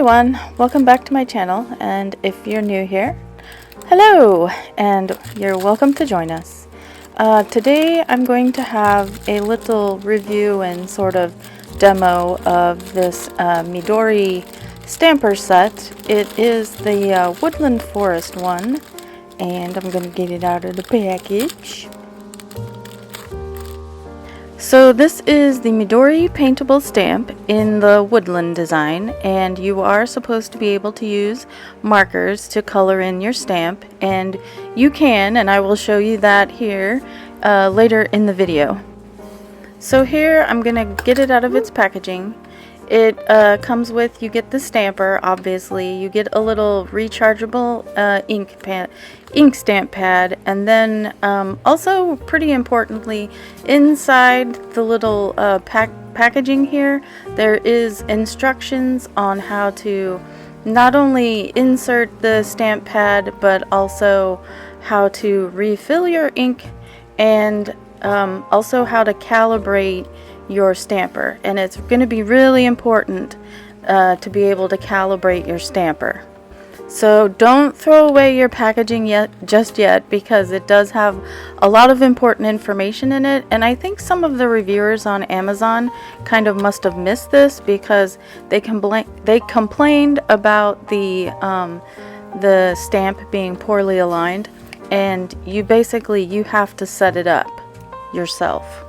everyone, welcome back to my channel, and if you're new here, hello, and you're welcome to join us. Today I'm going to have a little review and sort of demo of this Midori stamper set. It is the Woodland Forest one, and I'm going to get it out of the package. So this is the Midori Paintable stamp in the woodland design, and you are supposed to be able to use markers to color in your stamp, and you can, and I will show you that here later in the video. So here I'm gonna get it out of its packaging. It comes with, you get the stamper, obviously, you get a little rechargeable ink stamp pad, and then also, pretty importantly, inside the little packaging here, there is instructions on how to not only insert the stamp pad, but also how to refill your ink, and also how to calibrate your stamper. And it's going to be really important to be able to calibrate your stamper. So don't throw away your packaging just yet, because it does have a lot of important information in it, and I think some of the reviewers on Amazon kind of must have missed this, because they complained about the stamp being poorly aligned, and you have to set it up yourself.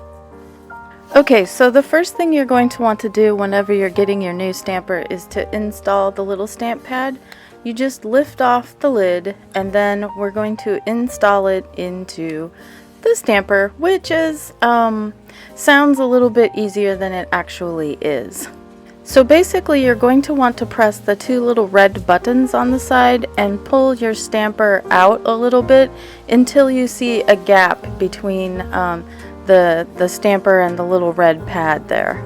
Okay, so the first thing you're going to want to do whenever you're getting your new stamper is to install the little stamp pad. You just lift off the lid, and then we're going to install it into the stamper, which is sounds a little bit easier than it actually is. So basically you're going to want to press the two little red buttons on the side and pull your stamper out a little bit until you see a gap between the stamper and the little red pad there.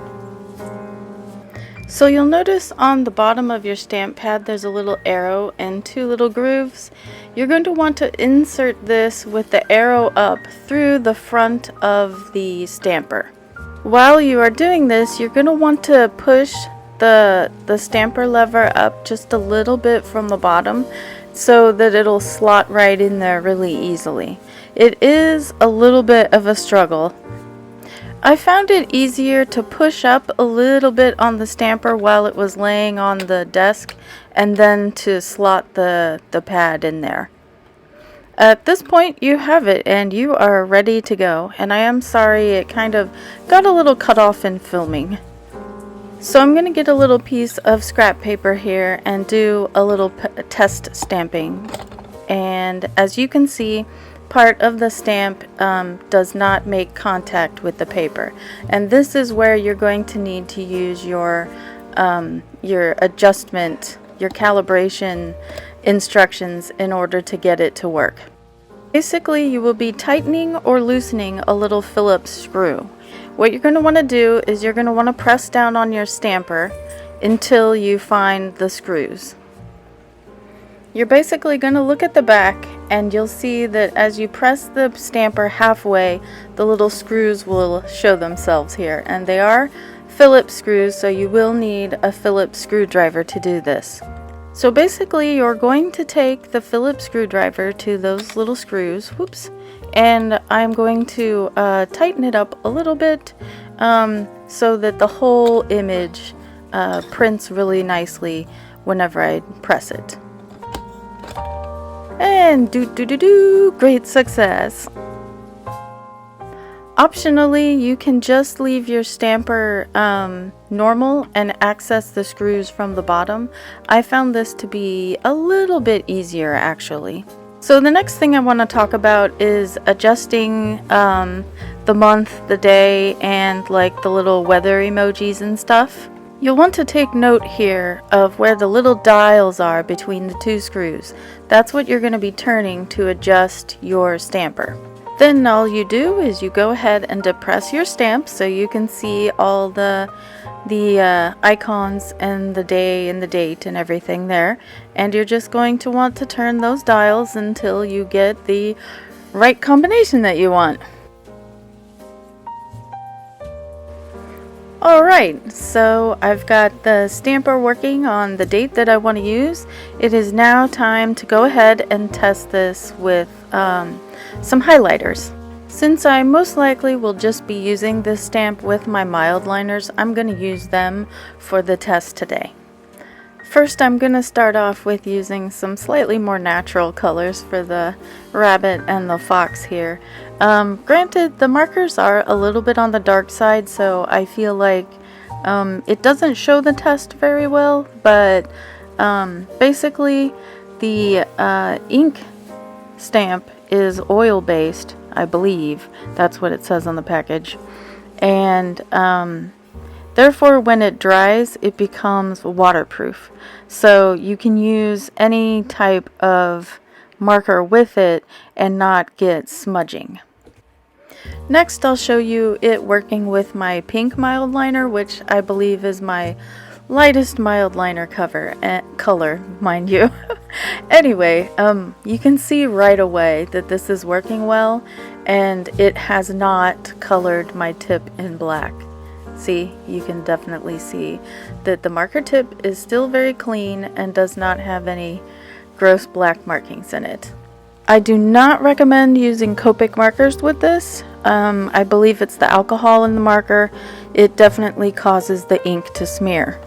So you'll notice on the bottom of your stamp pad there's a little arrow and two little grooves. You're going to want to insert this with the arrow up through the front of the stamper. While you are doing this, you're going to want to push the stamper lever up just a little bit from the bottom so that it'll slot right in there really easily. It is a little bit of a struggle. I found it easier to push up a little bit on the stamper while it was laying on the desk, and then to slot the pad in there. At this point you have it and you are ready to go, and I am sorry it kind of got a little cut off in filming. So I'm going to get a little piece of scrap paper here and do a little test stamping, and as you can see, part of the stamp does not make contact with the paper, and this is where you're going to need to use your adjustment, your calibration instructions in order to get it to work. Basically, you will be tightening or loosening a little Phillips screw. What you're going to want to do is you're going to want to press down on your stamper until you find the screws. You're basically going to look at the back, and you'll see that as you press the stamper halfway, the little screws will show themselves here, and they are Phillips screws, so you will need a Phillips screwdriver to do this. So basically you're going to take the Phillips screwdriver to those little screws, whoops, and I'm going to tighten it up a little bit so that the whole image prints really nicely whenever I press it. And great success. Optionally, you can just leave your stamper normal and access the screws from the bottom. I found this to be a little bit easier, actually. So the next thing I want to talk about is adjusting the month, the day, and like the little weather emojis and stuff. You'll want to take note here of where the little dials are between the two screws. That's what you're going to be turning to adjust your stamper. Then all you do is you go ahead and depress your stamp so you can see all the icons and the day and the date and everything there. And you're just going to want to turn those dials until you get the right combination that you want. Alright, so I've got the stamper working on the date that I want to use. It is now time to go ahead and test this with some highlighters. Since I most likely will just be using this stamp with my mild liners, I'm going to use them for the test today. First, I'm going to start off with using some slightly more natural colors for the rabbit and the fox here. Granted, the markers are a little bit on the dark side, so I feel like it doesn't show the test very well, but basically the ink stamp is oil based, I believe. That's what it says on the package. And therefore, when it dries, it becomes waterproof. So you can use any type of marker with it and not get smudging. Next, I'll show you it working with my pink mild liner, which I believe is my lightest mild liner color, mind you. Anyway, you can see right away that this is working well, and it has not colored my tip in black. See, you can definitely see that the marker tip is still very clean and does not have any gross black markings in it. I do not recommend using Copic markers with this. I believe it's the alcohol in the marker. It definitely causes the ink to smear.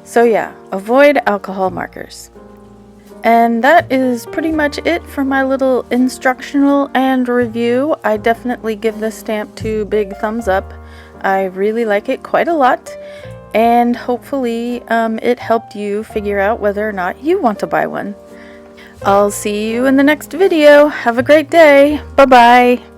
So yeah, avoid alcohol markers. And that is pretty much it for my little instructional and review. I definitely give this stamp 2 big thumbs up. I really like it quite a lot, and hopefully it helped you figure out whether or not you want to buy one. I'll see you in the next video. Have a great day. Bye-bye.